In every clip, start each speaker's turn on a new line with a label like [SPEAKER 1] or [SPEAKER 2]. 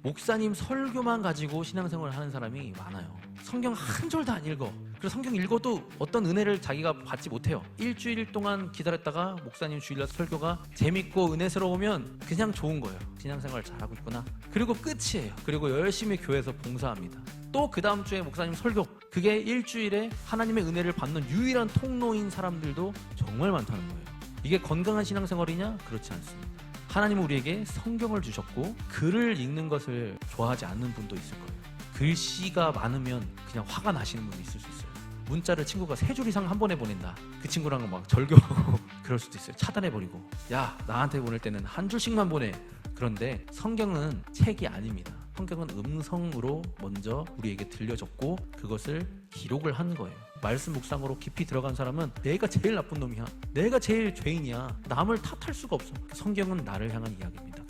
[SPEAKER 1] 목사님 설교만 가지고 신앙생활을 하는 사람이 많아요. 성경 한 절도 안 읽어. 그래서 성경 읽어도 어떤 은혜를 자기가 받지 못해요. 일주일 동안 기다렸다가 목사님 주일날 설교가 재밌고 은혜스러우면 그냥 좋은 거예요. 신앙생활 잘하고 있구나. 그리고 끝이에요. 그리고 열심히 교회에서 봉사합니다. 또 그 다음 주에 목사님 설교, 그게 일주일에 하나님의 은혜를 받는 유일한 통로인 사람들도 정말 많다는 거예요. 이게 건강한 신앙생활이냐? 그렇지 않습니다. 하나님은 우리에게 성경을 주셨고 글을 읽는 것을 좋아하지 않는 분도 있을 거예요. 글씨가 많으면 그냥 화가 나시는 분이 있을 수 있어요. 문자를 친구가 3줄 이상 한 번에 보낸다. 그 친구랑 막 절교하고 그럴 수도 있어요. 차단해버리고, 야 나한테 보낼 때는 한 줄씩만 보내. 그런데 성경은 책이 아닙니다. 성경은 음성으로 먼저 우리에게 들려줬고 그것을 기록을 한 거예요. 말씀 묵상으로 깊이 들어간 사람은 내가 제일 나쁜 놈이야, 내가 제일 죄인이야, 남을 탓할 수가 없어. 성경은 나를 향한 이야기입니다.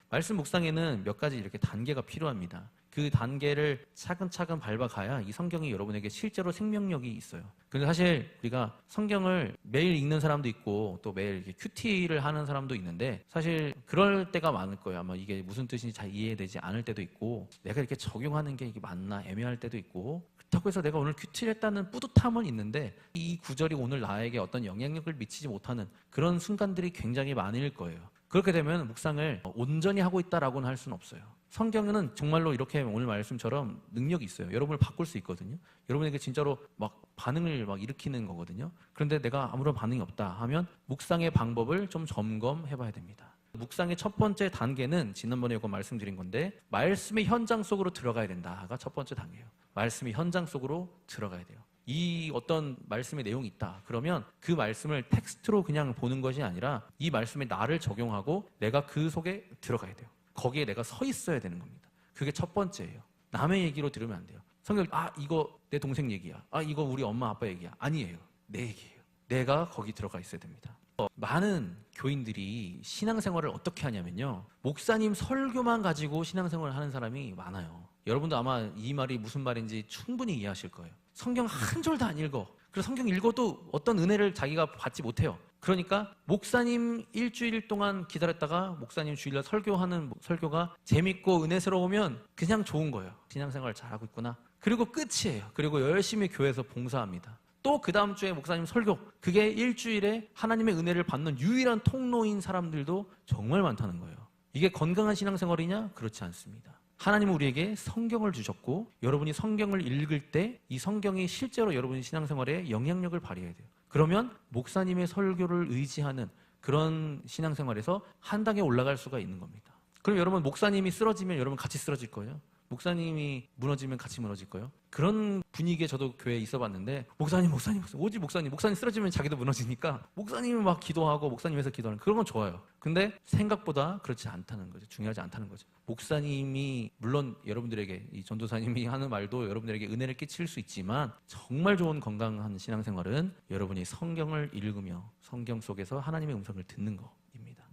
[SPEAKER 1] 말씀 묵상에는 몇 가지 이렇게 단계가 필요합니다. 그 단계를 차근차근 밟아가야 이 성경이 여러분에게 실제로 생명력이 있어요. 근데 사실 우리가 성경을 매일 읽는 사람도 있고 또 매일 이렇게 큐티를 하는 사람도 있는데 사실 그럴 때가 많을 거예요. 아마 이게 무슨 뜻인지 잘 이해되지 않을 때도 있고 내가 이렇게 적용하는 게 이게 맞나 애매할 때도 있고, 그렇다고 해서 내가 오늘 큐티를 했다는 뿌듯함은 있는데 이 구절이 오늘 나에게 어떤 영향력을 미치지 못하는 그런 순간들이 굉장히 많을 거예요. 그렇게 되면 묵상을 온전히 하고 있다라고는 할 수는 없어요. 성경은 정말로 이렇게 오늘 말씀처럼 능력이 있어요. 여러분을 바꿀 수 있거든요. 여러분에게 진짜로 막 반응을 막 일으키는 거거든요. 그런데 내가 아무런 반응이 없다 하면 묵상의 방법을 좀 점검해 봐야 됩니다. 묵상의 첫 번째 단계는 지난번에 이거 말씀드린 건데 말씀의 현장 속으로 들어가야 된다가 첫 번째 단계예요. 말씀의 현장 속으로 들어가야 돼요. 이 어떤 말씀의 내용이 있다 그러면 그 말씀을 텍스트로 그냥 보는 것이 아니라 이 말씀에 나를 적용하고 내가 그 속에 들어가야 돼요. 거기에 내가 서 있어야 되는 겁니다. 그게 첫 번째예요. 남의 얘기로 들으면 안 돼요. 성경 이거 내 동생 얘기야, 이거 우리 엄마 아빠 얘기야. 아니에요. 내 얘기예요. 내가 거기 들어가 있어야 됩니다. 많은 교인들이 신앙생활을 어떻게 하냐면요, 목사님 설교만 가지고 신앙생활을 하는 사람이 많아요. 여러분도 아마 이 말이 무슨 말인지 충분히 이해하실 거예요. 성경 한 절도 안 읽어. 그래서 성경 읽어도 어떤 은혜를 자기가 받지 못해요. 그러니까 목사님 일주일 동안 기다렸다가 목사님 주일날 설교하는 설교가 재밌고 은혜스러우면 그냥 좋은 거예요. 신앙생활 잘하고 있구나. 그리고 끝이에요. 그리고 열심히 교회에서 봉사합니다. 또 그 다음 주에 목사님 설교, 그게 일주일에 하나님의 은혜를 받는 유일한 통로인 사람들도 정말 많다는 거예요. 이게 건강한 신앙생활이냐? 그렇지 않습니다. 하나님은 우리에게 성경을 주셨고 여러분이 성경을 읽을 때 이 성경이 실제로 여러분의 신앙생활에 영향력을 발휘해야 돼요. 그러면 목사님의 설교를 의지하는 그런 신앙생활에서 한 단계 올라갈 수가 있는 겁니다. 그럼 여러분 목사님이 쓰러지면 여러분 같이 쓰러질 거예요? 목사님이 무너지면 같이 무너질 거예요? 그런 분위기에 저도 교회에 있어봤는데 목사님 오직 목사님 쓰러지면 자기도 무너지니까 목사님이 막 기도하고 목사님에서 기도하는 그런 건 좋아요. 근데 생각보다 그렇지 않다는 거죠. 중요하지 않다는 거죠. 목사님이 물론 여러분들에게 이 전도사님이 하는 말도 여러분들에게 은혜를 끼칠 수 있지만 정말 좋은 건강한 신앙생활은 여러분이 성경을 읽으며 성경 속에서 하나님의 음성을 듣는 거입니다.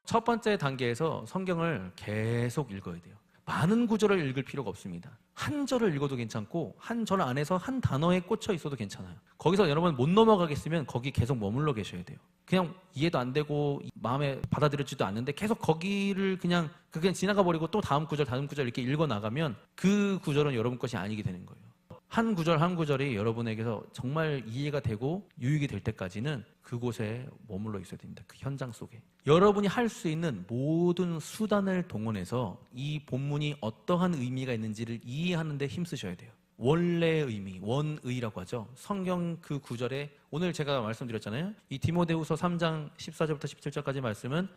[SPEAKER 1] 첫 번째 단계에서 성경을 계속 읽어야 돼요. 많은 구절을 읽을 필요가 없습니다. 한 절을 읽어도 괜찮고 한 절 안에서 한 단어에 꽂혀 있어도 괜찮아요. 거기서 여러분 못 넘어가겠으면 거기 계속 머물러 계셔야 돼요. 그냥 이해도 안 되고 마음에 받아들여지도 않는데 계속 거기를 그냥 지나가 버리고 또 다음 구절 이렇게 읽어 나가면 그 구절은 여러분 것이 아니게 되는 거예요. 한 구절 한 구절이 여러분에게서 정말 이해가 되고 유익이 될 때까지는 그곳에 머물러 있어야 됩니다. 그 현장 속에. 여러분이 할 수 있는 모든 수단을 동원해서 이 본문이 어떠한 의미가 있는지를 이해하는 데 힘쓰셔야 돼요. 원래의 의미, 원의라고 하죠. 성경 그 구절에 오늘 제가 말씀드렸잖아요. 이 디모데후서 3장 14절부터 17절까지 말씀은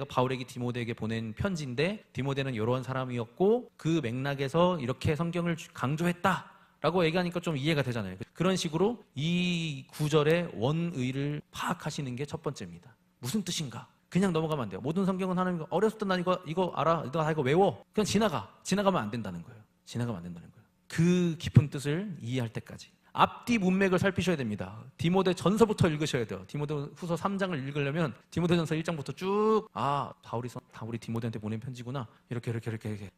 [SPEAKER 1] 바울에게 디모데에게 보낸 편지인데 디모데는 이러한 사람이었고 그 맥락에서 이렇게 성경을 강조했다 라고 얘기하니까 좀 이해가 되잖아요. 그런 식으로 이 구절의 원의를 파악하시는 게 첫 번째입니다. 무슨 뜻인가? 그냥 넘어가면 안 돼요. 모든 성경은 하나님 어렸을 때 난 이거 알아, 너 다 이거 외워. 그냥 지나가면 안 된다는 거예요. 지나가면 안 된다는 거예요. 그 깊은 뜻을 이해할 때까지 앞뒤 문맥을 살피셔야 됩니다. 디모데 전서부터 읽으셔야 돼요. 디모데 후서 3장을 읽으려면 디모데 전서 1장부터 쭉 바울이 디모데한테 보낸 편지구나 이렇게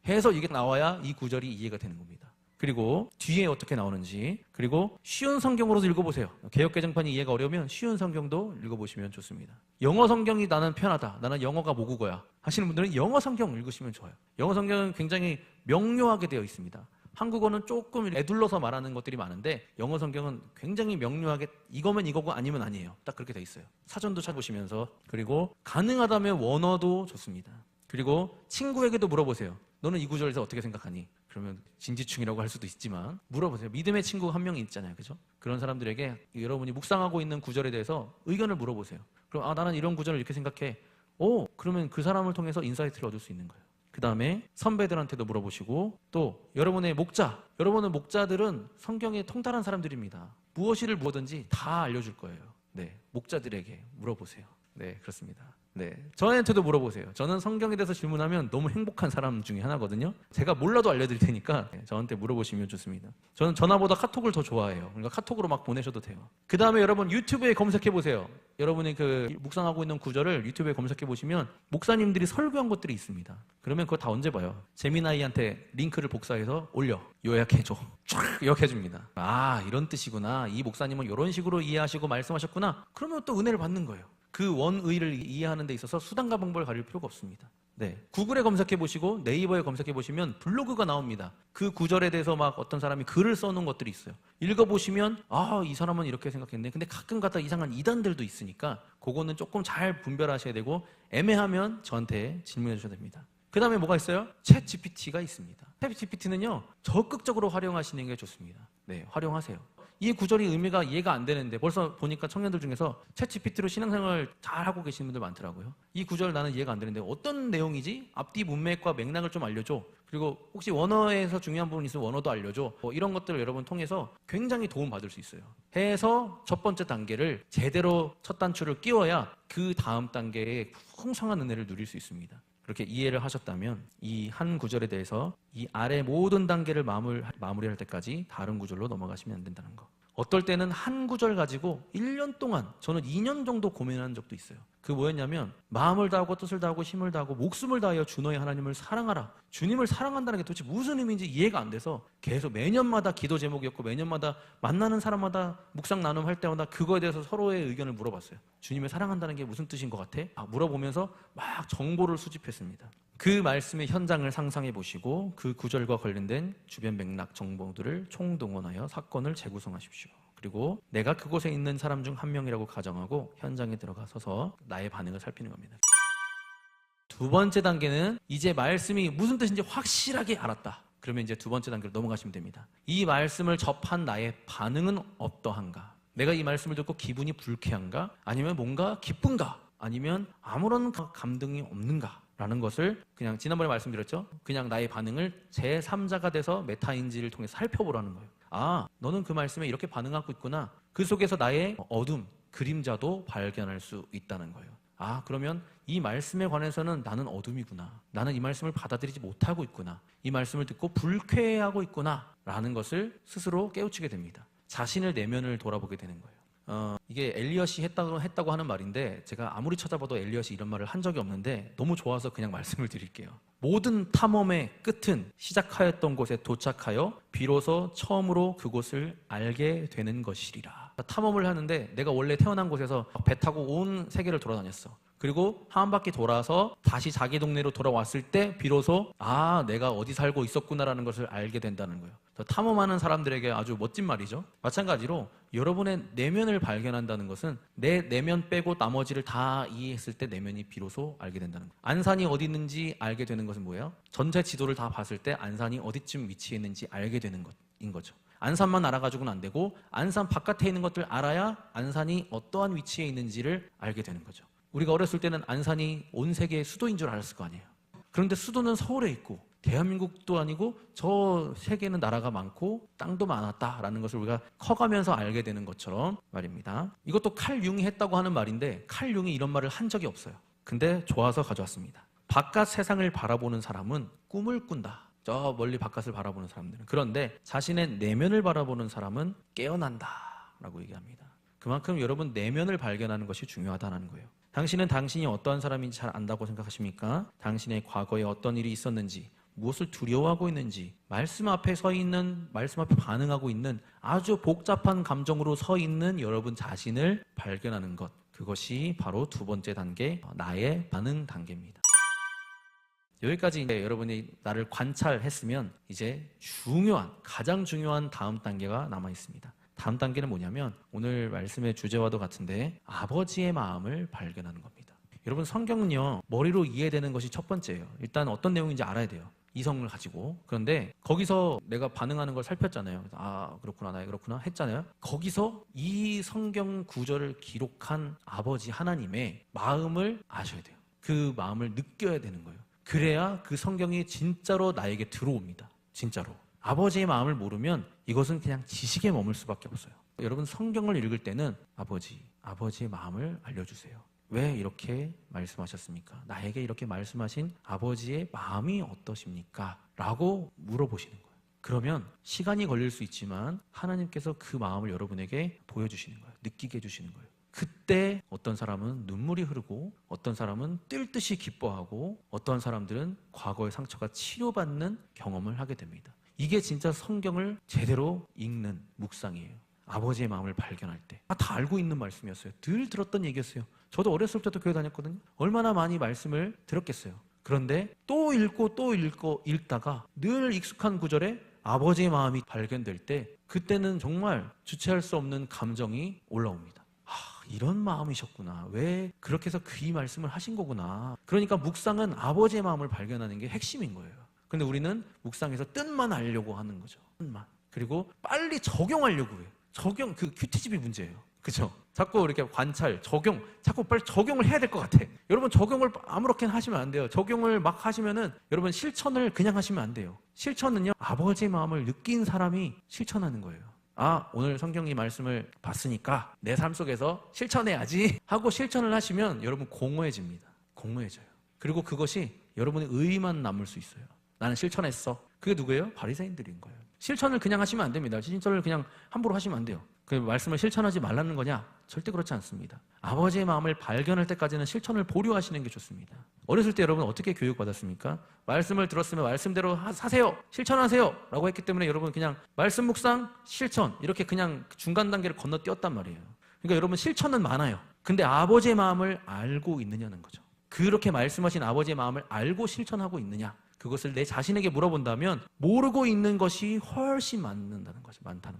[SPEAKER 1] 해서 이게 나와야 이 구절이 이해가 되는 겁니다. 그리고 뒤에 어떻게 나오는지, 그리고 쉬운 성경으로도 읽어보세요. 개역개정판이 이해가 어려우면 쉬운 성경도 읽어보시면 좋습니다. 영어 성경이 나는 편하다, 나는 영어가 모국어야 하시는 분들은 영어 성경 읽으시면 좋아요. 영어 성경은 굉장히 명료하게 되어 있습니다. 한국어는 조금 애둘러서 말하는 것들이 많은데 영어 성경은 굉장히 명료하게 이거면 이거고 아니면 아니에요. 딱 그렇게 돼 있어요. 사전도 찾아보시면서. 그리고 가능하다면 원어도 좋습니다. 그리고 친구에게도 물어보세요. 너는 이 구절에서 어떻게 생각하니? 그러면 진지충이라고 할 수도 있지만 물어보세요. 믿음의 친구 한 명이 있잖아요. 그죠? 그런 사람들에게 여러분이 묵상하고 있는 구절에 대해서 의견을 물어보세요. 그럼 나는 이런 구절을 이렇게 생각해. 그러면 그 사람을 통해서 인사이트를 얻을 수 있는 거예요. 그 다음에 선배들한테도 물어보시고, 또 여러분의 여러분의 목자들은 성경에 통달한 사람들입니다. 무엇이를 무엇든지 다 알려줄 거예요. 네, 목자들에게 물어보세요. 네, 그렇습니다. 네, 저한테도 물어보세요. 저는 성경에 대해서 질문하면 너무 행복한 사람 중에 하나거든요. 제가 몰라도 알려드릴 테니까 저한테 물어보시면 좋습니다. 저는 전화보다 카톡을 더 좋아해요. 그러니까 카톡으로 막 보내셔도 돼요. 그 다음에 여러분 유튜브에 검색해보세요. 여러분이 그 묵상하고 있는 구절을 유튜브에 검색해보시면 목사님들이 설교한 것들이 있습니다. 그러면 그거 다 언제 봐요? 재미나이한테 링크를 복사해서 올려. 요약해줘. 쫙 요약해줍니다. 이런 뜻이구나. 이 목사님은 이런 식으로 이해하시고 말씀하셨구나. 그러면 또 은혜를 받는 거예요. 그 원의를 이해하는 데 있어서 수단과 방법을 가릴 필요가 없습니다. 네, 구글에 검색해 보시고 네이버에 검색해 보시면 블로그가 나옵니다. 그 구절에 대해서 막 어떤 사람이 글을 써놓은 것들이 있어요. 읽어보시면 이 사람은 이렇게 생각했네. 근데 가끔가다 이상한 이단들도 있으니까 그거는 조금 잘 분별하셔야 되고, 애매하면 저한테 질문해 주셔야 됩니다. 그 다음에 뭐가 있어요? 챗 GPT가 있습니다. 챗 GPT는요 적극적으로 활용하시는 게 좋습니다. 네, 활용하세요. 이 구절이 의미가 이해가 안 되는데 벌써 보니까 청년들 중에서 챗 GPT로 신앙생활 잘 하고 계시는 분들 많더라고요. 이 구절 나는 이해가 안 되는데 어떤 내용이지? 앞뒤 문맥과 맥락을 좀 알려줘. 그리고 혹시 원어에서 중요한 부분 있으면 원어도 알려줘. 이런 것들을 여러분 통해서 굉장히 도움 받을 수 있어요. 해서 첫 번째 단계를 제대로 첫 단추를 끼워야 그 다음 단계에 풍성한 은혜를 누릴 수 있습니다. 그렇게 이해를 하셨다면 이 한 구절에 대해서 이 아래 모든 단계를 마무리할 때까지 다른 구절로 넘어가시면 안 된다는 거. 어떨 때는 한 구절 가지고 1년 동안, 저는 2년 정도 고민한 적도 있어요. 그 뭐였냐면, 마음을 다하고 뜻을 다하고 힘을 다하고 목숨을 다하여 주 너의 하나님을 사랑하라. 주님을 사랑한다는 게 도대체 무슨 의미인지 이해가 안 돼서 계속 매년마다 기도 제목이었고, 매년마다 만나는 사람마다 묵상 나눔할 때마다 그거에 대해서 서로의 의견을 물어봤어요. 주님을 사랑한다는 게 무슨 뜻인 것 같아? 물어보면서 막 정보를 수집했습니다. 그 말씀의 현장을 상상해 보시고 그 구절과 관련된 주변 맥락 정보들을 총동원하여 사건을 재구성하십시오. 그리고 내가 그곳에 있는 사람 중 한 명이라고 가정하고 현장에 들어가 서서 나의 반응을 살피는 겁니다. 두 번째 단계는 이제 말씀이 무슨 뜻인지 확실하게 알았다. 그러면 이제 두 번째 단계로 넘어가시면 됩니다. 이 말씀을 접한 나의 반응은 어떠한가? 내가 이 말씀을 듣고 기분이 불쾌한가? 아니면 뭔가 기쁜가? 아니면 아무런 감동이 없는가? 라는 것을 그냥 지난번에 말씀드렸죠. 그냥 나의 반응을 제3자가 돼서 메타인지를 통해 살펴보라는 거예요. 너는 그 말씀에 이렇게 반응하고 있구나. 그 속에서 나의 어둠, 그림자도 발견할 수 있다는 거예요. 그러면 이 말씀에 관해서는 나는 어둠이구나. 나는 이 말씀을 받아들이지 못하고 있구나. 이 말씀을 듣고 불쾌해하고 있구나. 라는 것을 스스로 깨우치게 됩니다. 자신의 내면을 돌아보게 되는 거예요. 이게 엘리엇이 했다고 하는 말인데, 제가 아무리 찾아봐도 엘리엇이 이런 말을 한 적이 없는데 너무 좋아서 그냥 말씀을 드릴게요. 모든 탐험의 끝은 시작하였던 곳에 도착하여 비로소 처음으로 그곳을 알게 되는 것이리라. 탐험을 하는데 내가 원래 태어난 곳에서 배 타고 온 세계를 돌아다녔어. 그리고 한 바퀴 돌아서 다시 자기 동네로 돌아왔을 때 비로소 내가 어디 살고 있었구나라는 것을 알게 된다는 거예요. 탐험하는 사람들에게 아주 멋진 말이죠. 마찬가지로 여러분의 내면을 발견한다는 것은 내 내면 빼고 나머지를 다 이해했을 때 내면이 비로소 알게 된다는 거예요. 안산이 어디 있는지 알게 되는 것은 뭐예요? 전체 지도를 다 봤을 때 안산이 어디쯤 위치해 있는지 알게 되는 것인 거죠. 안산만 알아가지고는 안 되고 안산 바깥에 있는 것들 알아야 안산이 어떠한 위치에 있는지를 알게 되는 거죠. 우리가 어렸을 때는 안산이 온 세계의 수도인 줄 알았을 거 아니에요. 그런데 수도는 서울에 있고 대한민국도 아니고 저 세계는 나라가 많고 땅도 많았다라는 것을 우리가 커가면서 알게 되는 것처럼 말입니다. 이것도 칼 융이 했다고 하는 말인데 칼 융이 이런 말을 한 적이 없어요. 근데 좋아서 가져왔습니다. 바깥 세상을 바라보는 사람은 꿈을 꾼다. 저 멀리 바깥을 바라보는 사람들은. 그런데 자신의 내면을 바라보는 사람은 깨어난다라고 얘기합니다. 그만큼 여러분 내면을 발견하는 것이 중요하다는 거예요. 당신은 당신이 어떠한 사람인지 잘 안다고 생각하십니까? 당신의 과거에 어떤 일이 있었는지, 무엇을 두려워하고 있는지, 말씀 앞에 서 있는, 말씀 앞에 반응하고 있는 아주 복잡한 감정으로 서 있는 여러분 자신을 발견하는 것, 그것이 바로 두 번째 단계, 나의 반응 단계입니다. 여기까지 이제 여러분이 나를 관찰했으면 이제 가장 중요한 다음 단계가 남아 있습니다. 다음 단계는 뭐냐면 오늘 말씀의 주제와도 같은데 아버지의 마음을 발견하는 겁니다. 여러분, 성경은요, 머리로 이해되는 것이 첫 번째예요. 일단 어떤 내용인지 알아야 돼요. 이성을 가지고. 그런데 거기서 내가 반응하는 걸 살폈잖아요. 아, 그렇구나, 나야 그렇구나 했잖아요. 거기서 이 성경 구절을 기록한 아버지 하나님의 마음을 아셔야 돼요. 그 마음을 느껴야 되는 거예요. 그래야 그 성경이 진짜로 나에게 들어옵니다. 진짜로. 아버지의 마음을 모르면 이것은 그냥 지식에 머물 수밖에 없어요. 여러분, 성경을 읽을 때는 아버지의 마음을 알려주세요. 왜 이렇게 말씀하셨습니까? 나에게 이렇게 말씀하신 아버지의 마음이 어떠십니까? 라고 물어보시는 거예요. 그러면 시간이 걸릴 수 있지만 하나님께서 그 마음을 여러분에게 보여주시는 거예요. 느끼게 해주시는 거예요. 그때 어떤 사람은 눈물이 흐르고, 어떤 사람은 뛸 듯이 기뻐하고, 어떤 사람들은 과거의 상처가 치료받는 경험을 하게 됩니다. 이게 진짜 성경을 제대로 읽는 묵상이에요. 아버지의 마음을 발견할 때. 다 알고 있는 말씀이었어요. 늘 들었던 얘기였어요. 저도 어렸을 때도 교회 다녔거든요. 얼마나 많이 말씀을 들었겠어요. 그런데 또 읽고 또 읽다가 늘 익숙한 구절에 아버지의 마음이 발견될 때, 그때는 정말 주체할 수 없는 감정이 올라옵니다. 이런 마음이셨구나. 왜 그렇게 해서 이 말씀을 하신 거구나. 그러니까 묵상은 아버지의 마음을 발견하는 게 핵심인 거예요. 근데 우리는 묵상에서 뜻만 알려고 하는 거죠. 뜻만. 그리고 빨리 적용하려고 해요. 그 큐티집이 문제예요. 그죠? 자꾸 이렇게 관찰, 자꾸 빨리 적용을 해야 될 것 같아. 여러분, 적용을 아무렇게나 하시면 안 돼요. 적용을 막 하시면은 여러분 실천을 그냥 하시면 안 돼요. 실천은요, 아버지의 마음을 느낀 사람이 실천하는 거예요. 오늘 성경이 말씀을 봤으니까 내 삶 속에서 실천해야지 하고 실천을 하시면 여러분 공허해집니다. 공허해져요. 그리고 그것이 여러분의 의의만 남을 수 있어요. 나는 실천했어. 그게 누구예요? 바리새인들인 거예요. 실천을 그냥 하시면 안 됩니다. 실천을 그냥 함부로 하시면 안 돼요. 그 말씀을 실천하지 말라는 거냐? 절대 그렇지 않습니다. 아버지의 마음을 발견할 때까지는 실천을 보류하시는 게 좋습니다. 어렸을 때 여러분 어떻게 교육받았습니까? 말씀을 들었으면 말씀대로 사세요, 실천하세요 라고 했기 때문에 여러분 그냥 말씀 묵상, 실천 이렇게 그냥 중간 단계를 건너뛰었단 말이에요. 그러니까 여러분 실천은 많아요. 근데 아버지의 마음을 알고 있느냐는 거죠. 그렇게 말씀하신 아버지의 마음을 알고 실천하고 있느냐, 그것을 내 자신에게 물어본다면 모르고 있는 것이 훨씬 많다는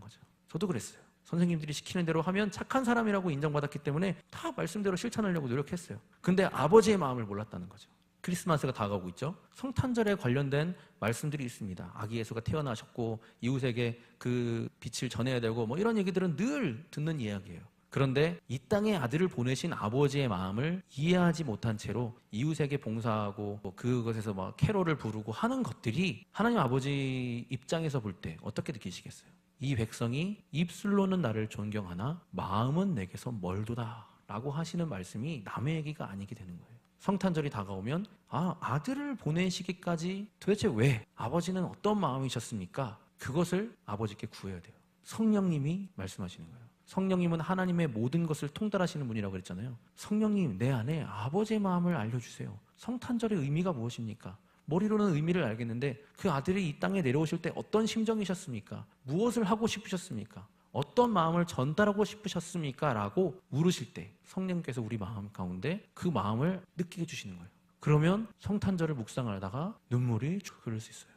[SPEAKER 1] 거죠. 저도 그랬어요. 선생님들이 시키는 대로 하면 착한 사람이라고 인정받았기 때문에 다 말씀대로 실천하려고 노력했어요. 근데 아버지의 마음을 몰랐다는 거죠. 크리스마스가 다가오고 있죠. 성탄절에 관련된 말씀들이 있습니다. 아기 예수가 태어나셨고 이웃에게 그 빛을 전해야 되고 뭐 이런 얘기들은 늘 듣는 이야기예요. 그런데 이 땅에 아들을 보내신 아버지의 마음을 이해하지 못한 채로 이웃에게 봉사하고 그것에서 막 캐롤을 부르고 하는 것들이 하나님 아버지 입장에서 볼 때 어떻게 느끼시겠어요? 이 백성이 입술로는 나를 존경하나 마음은 내게서 멀도다 라고 하시는 말씀이 남의 얘기가 아니게 되는 거예요. 성탄절이 다가오면 아들을 보내시기까지 도대체 왜? 아버지는 어떤 마음이셨습니까? 그것을 아버지께 구해야 돼요. 성령님이 말씀하시는 거예요. 성령님은 하나님의 모든 것을 통달하시는 분이라고 그랬잖아요. 성령님, 내 안에 아버지의 마음을 알려주세요. 성탄절의 의미가 무엇입니까? 머리로는 의미를 알겠는데 그 아들이 이 땅에 내려오실 때 어떤 심정이셨습니까? 무엇을 하고 싶으셨습니까? 어떤 마음을 전달하고 싶으셨습니까? 라고 물으실 때 성령께서 우리 마음 가운데 그 마음을 느끼게 해주시는 거예요. 그러면 성탄절을 묵상하다가 눈물이 흐를 수 있어요.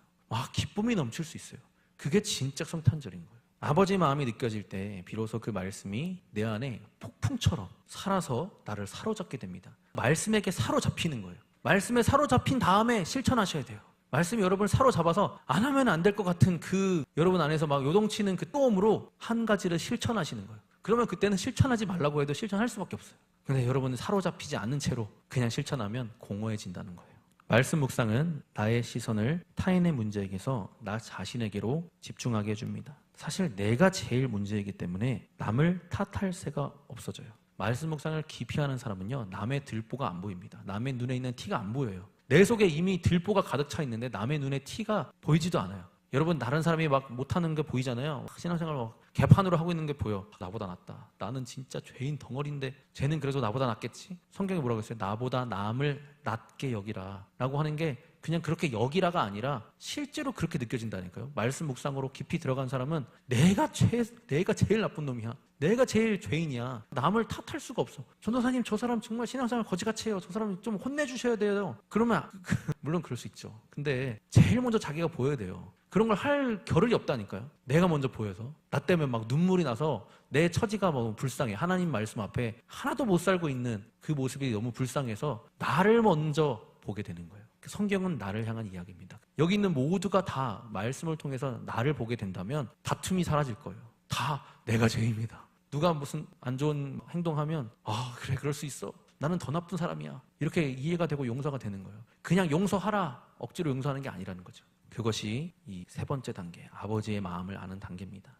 [SPEAKER 1] 기쁨이 넘칠 수 있어요. 그게 진짜 성탄절인 거예요. 아버지의 마음이 느껴질 때 비로소 그 말씀이 내 안에 폭풍처럼 살아서 나를 사로잡게 됩니다. 말씀에게 사로잡히는 거예요. 말씀에 사로잡힌 다음에 실천하셔야 돼요. 말씀이 여러분을 사로잡아서 안 하면 안 될 것 같은 그 여러분 안에서 막 요동치는 그 또음으로 한 가지를 실천하시는 거예요. 그러면 그때는 실천하지 말라고 해도 실천할 수밖에 없어요. 근데 여러분은 사로잡히지 않는 채로 그냥 실천하면 공허해진다는 거예요. 말씀 묵상은 나의 시선을 타인의 문제에게서 나 자신에게로 집중하게 해줍니다. 사실 내가 제일 문제이기 때문에 남을 탓할 새가 없어져요. 말씀 묵상을 깊이 하는 사람은요, 남의 들보가 안 보입니다. 남의 눈에 있는 티가 안 보여요. 내 속에 이미 들보가 가득 차 있는데 남의 눈에 티가 보이지도 않아요. 여러분, 다른 사람이 막 못하는 게 보이잖아요. 신앙생활 막 개판으로 하고 있는 게 보여. 나보다 낫다. 나는 진짜 죄인 덩어리인데 쟤는 그래도 나보다 낫겠지? 성경이 뭐라고 했어요? 나보다 남을 낮게 여기라 라고 하는 게 그냥 그렇게 여기라가 아니라 실제로 그렇게 느껴진다니까요. 말씀 묵상으로 깊이 들어간 사람은 내가 제일 나쁜 놈이야. 내가 제일 죄인이야. 남을 탓할 수가 없어. 전도사님, 저 사람 정말 신앙생활 거지같이 해요. 저 사람 좀 혼내주셔야 돼요. 그러면 물론 그럴 수 있죠. 근데 제일 먼저 자기가 보여야 돼요. 그런 걸 할 겨를이 없다니까요. 내가 먼저 보여서 나 때문에 막 눈물이 나서 내 처지가 너무 불쌍해. 하나님 말씀 앞에 하나도 못 살고 있는 그 모습이 너무 불쌍해서 나를 먼저 보게 되는 거예요. 성경은 나를 향한 이야기입니다. 여기 있는 모두가 다 말씀을 통해서 나를 보게 된다면 다툼이 사라질 거예요. 다 내가 죄입니다. 누가 무슨 안 좋은 행동하면 그래, 그럴 수 있어. 나는 더 나쁜 사람이야. 이렇게 이해가 되고 용서가 되는 거예요. 그냥 용서하라, 억지로 용서하는 게 아니라는 거죠. 그것이 이 세 번째 단계, 아버지의 마음을 아는 단계입니다.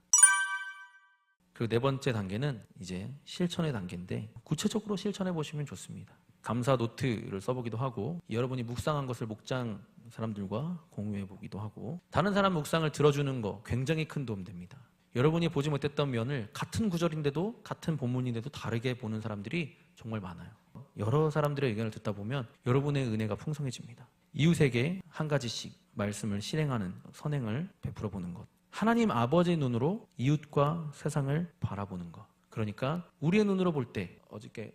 [SPEAKER 1] 그리고 네 번째 단계는 이제 실천의 단계인데, 구체적으로 실천해 보시면 좋습니다. 감사 노트를 써보기도 하고, 여러분이 묵상한 것을 목장 사람들과 공유해 보기도 하고, 다른 사람 묵상을 들어주는 거 굉장히 큰 도움 됩니다. 여러분이 보지 못했던 면을 같은 구절인데도, 같은 본문인데도 다르게 보는 사람들이 정말 많아요. 여러 사람들의 의견을 듣다 보면 여러분의 은혜가 풍성해집니다. 이웃에게 한 가지씩 말씀을 실행하는 선행을 베풀어 보는 것, 하나님 아버지의 눈으로 이웃과 세상을 바라보는 것. 그러니까 우리의 눈으로 볼 때,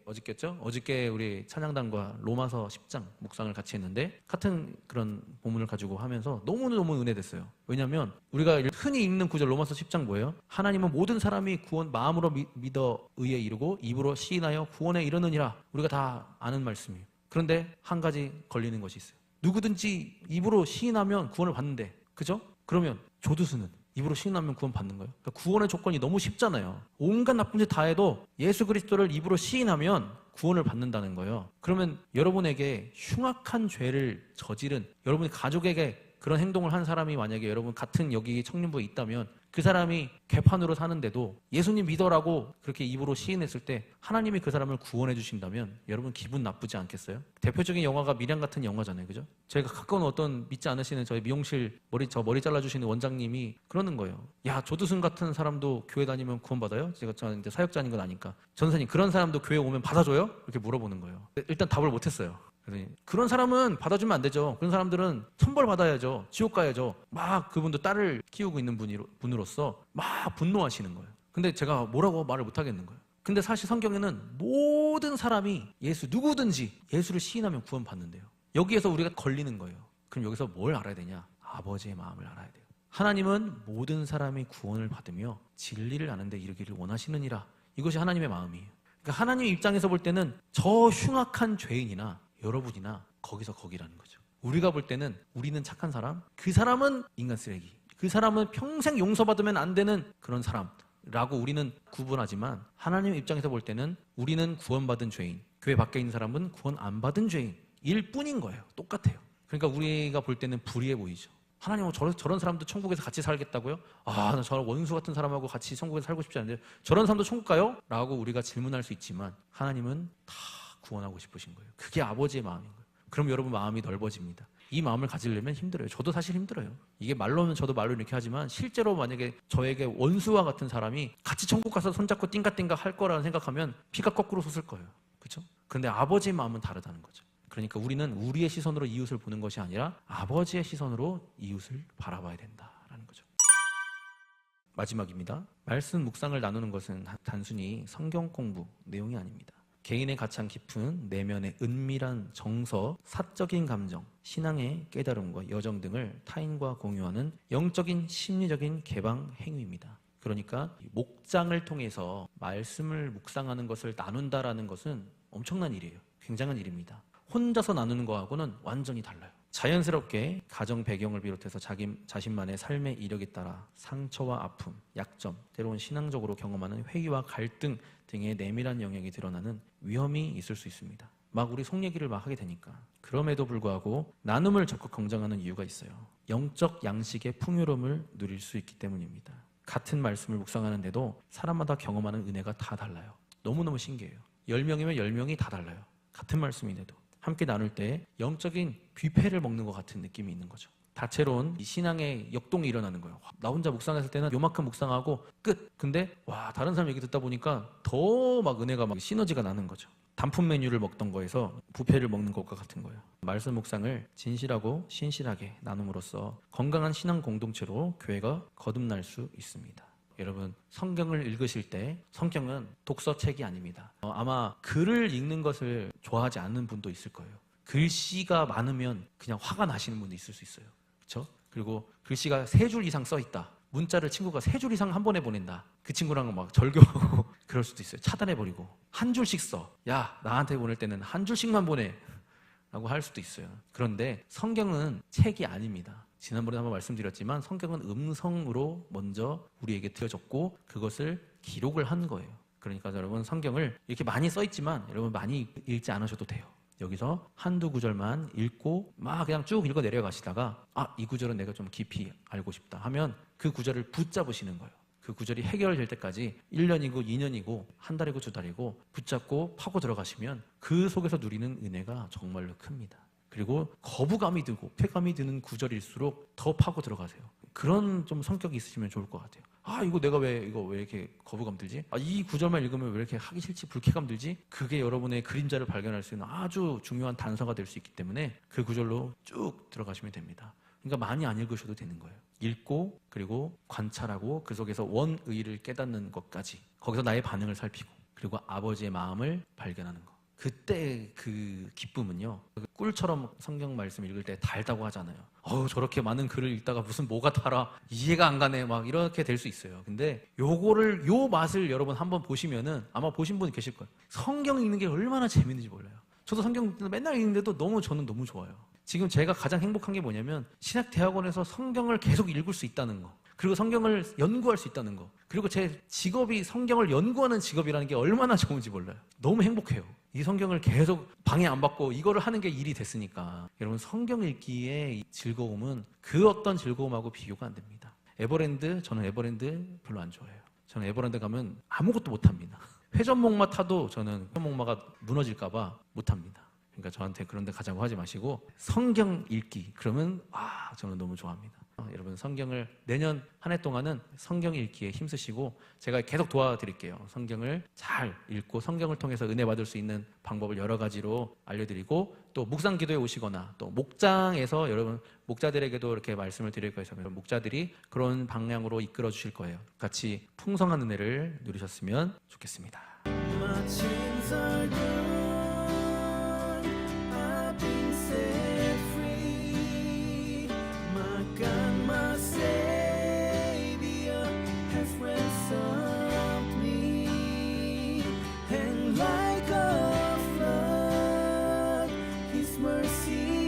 [SPEAKER 1] 어저께였죠? 어저께 우리 찬양단과 로마서 10장 묵상을 같이 했는데, 같은 그런 본문을 가지고 하면서 너무너무 은혜됐어요. 왜냐하면 우리가 흔히 읽는 구절 로마서 10장 뭐예요? 하나님은 모든 사람이 구원 마음으로 믿어 의에 이르고 입으로 시인하여 구원에 이르느니라. 우리가 다 아는 말씀이에요. 그런데 한 가지 걸리는 것이 있어요. 누구든지 입으로 시인하면 구원을 받는데, 그죠? 그러면 조두수는 입으로 시인하면 구원 받는 거예요. 그러니까 구원의 조건이 너무 쉽잖아요. 온갖 나쁜 짓 다 해도 예수 그리스도를 입으로 시인하면 구원을 받는다는 거예요. 그러면 여러분에게 흉악한 죄를 저지른, 여러분의 가족에게 그런 행동을 한 사람이 만약에 여러분 같은 여기 청년부에 있다면, 그 사람이 개판으로 사는데도 예수님 믿어라고 그렇게 입으로 시인했을 때 하나님이 그 사람을 구원해 주신다면 여러분 기분 나쁘지 않겠어요? 대표적인 영화가 밀양 같은 영화잖아요. 그죠? 저희가 가까운 어떤 믿지 않으시는 저희 미용실 머리 잘라주시는 원장님이 그러는 거예요. 야, 조두순 같은 사람도 교회 다니면 구원받아요? 저는 이제 사역자인 건 아니까. 전사님, 그런 사람도 교회 오면 받아줘요? 이렇게 물어보는 거예요. 일단 답을 못했어요. 그런 사람은 받아주면 안 되죠. 그런 사람들은 천벌 받아야죠. 지옥 가야죠. 막 그분도 딸을 키우고 있는 분으로서 막 분노하시는 거예요. 근데 제가 뭐라고 말을 못 하겠는 거예요. 근데 사실 성경에는 모든 사람이 누구든지 예수를 시인하면 구원받는데요. 여기에서 우리가 걸리는 거예요. 그럼 여기서 뭘 알아야 되냐? 아버지의 마음을 알아야 돼요. 하나님은 모든 사람이 구원을 받으며 진리를 아는 데 이르기를 원하시느니라. 이것이 하나님의 마음이에요. 그러니까 하나님의 입장에서 볼 때는 저 흉악한 죄인이나 여러분이나 거기서 거기라는 거죠. 우리가 볼 때는 우리는 착한 사람, 그 사람은 인간 쓰레기, 그 사람은 평생 용서받으면 안 되는 그런 사람라고 우리는 구분하지만, 하나님 입장에서 볼 때는 우리는 구원받은 죄인, 교회 밖에 있는 사람은 구원 안 받은 죄인일 뿐인 거예요. 똑같아요. 그러니까 우리가 볼 때는 불의해 보이죠. 하나님은 저런 사람도 천국에서 같이 살겠다고요? 나 저런 원수 같은 사람하고 같이 천국에서 살고 싶지 않은데 저런 사람도 천국 가요? 라고 우리가 질문할 수 있지만, 하나님은 다 구원하고 싶으신 거예요. 그게 아버지의 마음인 거예요. 그럼 여러분 마음이 넓어집니다. 이 마음을 가지려면 힘들어요. 저도 사실 힘들어요. 이게 말로는 저도 말로 이렇게 하지만, 실제로 만약에 저에게 원수와 같은 사람이 같이 천국 가서 손잡고 띵가띵가 할 거라는 생각하면 피가 거꾸로 솟을 거예요. 그렇죠? 그런데 아버지의 마음은 다르다는 거죠. 그러니까 우리는 우리의 시선으로 이웃을 보는 것이 아니라 아버지의 시선으로 이웃을 바라봐야 된다라는 거죠. 마지막입니다. 말씀 묵상을 나누는 것은 단순히 성경 공부 내용이 아닙니다. 개인의 가장 깊은 내면의 은밀한 정서, 사적인 감정, 신앙의 깨달음과 여정 등을 타인과 공유하는 영적인 심리적인 개방 행위입니다. 그러니까 목장을 통해서 말씀을 묵상하는 것을 나눈다라는 것은 엄청난 일이에요. 굉장한 일입니다. 혼자서 나누는 거하고는 완전히 달라요. 자연스럽게 가정 배경을 비롯해서 자신만의 삶의 이력에 따라 상처와 아픔, 약점, 때로는 신앙적으로 경험하는 회의와 갈등 등의 내밀한 영역이 드러나는 위험이 있을 수 있습니다. 막 우리 속 얘기를 막 하게 되니까. 그럼에도 불구하고 나눔을 적극 권장하는 이유가 있어요. 영적 양식의 풍요로움을 누릴 수 있기 때문입니다. 같은 말씀을 묵상하는데도 사람마다 경험하는 은혜가 다 달라요. 너무너무 신기해요. 10명이면 10명이 다 달라요. 같은 말씀인데도 함께 나눌 때 영적인 뷔페를 먹는 것 같은 느낌이 있는 거죠. 다채로운 이 신앙의 역동이 일어나는 거예요. 나 혼자 묵상했을 때는 요만큼 묵상하고 끝. 근데 다른 사람 얘기 듣다 보니까 더 막 은혜가 막 시너지가 나는 거죠. 단품 메뉴를 먹던 거에서 뷔페를 먹는 것과 같은 거예요. 말씀 묵상을 진실하고 신실하게 나눔으로써 건강한 신앙 공동체로 교회가 거듭날 수 있습니다. 여러분, 성경을 읽으실 때 성경은 독서책이 아닙니다. 아마 글을 읽는 것을 좋아하지 않는 분도 있을 거예요. 글씨가 많으면 그냥 화가 나시는 분도 있을 수 있어요. 그렇죠? 그리고 글씨가 3줄 이상 써 있다. 문자를 친구가 3줄 이상 한 번에 보낸다. 그 친구랑 막 절교하고 그럴 수도 있어요. 차단해버리고 한 줄씩 써. 야, 나한테 보낼 때는 한 줄씩만 보내 라고 할 수도 있어요. 그런데 성경은 책이 아닙니다. 지난번에 한번 말씀드렸지만 성경은 음성으로 먼저 우리에게 들려졌고 그것을 기록을 한 거예요. 그러니까 여러분, 성경을 이렇게 많이 써 있지만 여러분 많이 읽지 않으셔도 돼요. 여기서 한두 구절만 읽고 막 그냥 쭉 읽어 내려가시다가 이 구절은 내가 좀 깊이 알고 싶다 하면 그 구절을 붙잡으시는 거예요. 그 구절이 해결될 때까지 1년이고 2년이고 한 달이고 2달이고 붙잡고 파고 들어가시면 그 속에서 누리는 은혜가 정말로 큽니다. 그리고 거부감이 들고 쾌감이 드는 구절일수록 더 파고 들어가세요. 그런 좀 성격이 있으시면 좋을 것 같아요. 이거 내가 왜 이렇게 거부감 들지? 이 구절만 읽으면 왜 이렇게 하기 싫지? 불쾌감 들지? 그게 여러분의 그림자를 발견할 수 있는 아주 중요한 단서가 될 수 있기 때문에 그 구절로 쭉 들어가시면 됩니다. 그러니까 많이 안 읽으셔도 되는 거예요. 읽고 그리고 관찰하고 그 속에서 원의를 깨닫는 것까지, 거기서 나의 반응을 살피고 그리고 아버지의 마음을 발견하는 것. 그때 그 기쁨은요, 꿀처럼 성경 말씀 읽을 때 달다고 하잖아요. 저렇게 많은 글을 읽다가 무슨 뭐가 달아, 이해가 안 가네, 막 이렇게 될 수 있어요. 근데 요 맛을 여러분 한번 보시면은 아마 보신 분이 계실 거예요. 성경 읽는 게 얼마나 재밌는지 몰라요. 저도 성경 맨날 읽는데도 저는 너무 좋아요. 지금 제가 가장 행복한 게 뭐냐면 신학대학원에서 성경을 계속 읽을 수 있다는 거, 그리고 성경을 연구할 수 있다는 거, 그리고 제 직업이 성경을 연구하는 직업이라는 게 얼마나 좋은지 몰라요. 너무 행복해요. 이 성경을 계속 방해 안 받고 이거를 하는 게 일이 됐으니까. 여러분, 성경 읽기의 즐거움은 그 어떤 즐거움하고 비교가 안 됩니다. 저는 에버랜드 별로 안 좋아해요. 저는 에버랜드 가면 아무것도 못합니다. 회전목마 타도 저는 회전목마가 무너질까 봐 못합니다. 그러니까 저한테 그런 데 가자고 하지 마시고 성경 읽기, 그러면 저는 너무 좋아합니다. 여러분, 성경을 내년 한 해 동안은 성경 읽기에 힘쓰시고 제가 계속 도와드릴게요. 성경을 잘 읽고 성경을 통해서 은혜 받을 수 있는 방법을 여러 가지로 알려드리고, 또 묵상 기도에 오시거나 또 목장에서 여러분 목자들에게도 이렇게 말씀을 드릴 거예요. 목자들이 그런 방향으로 이끌어 주실 거예요. 같이 풍성한 은혜를 누리셨으면 좋겠습니다.
[SPEAKER 2] Mercy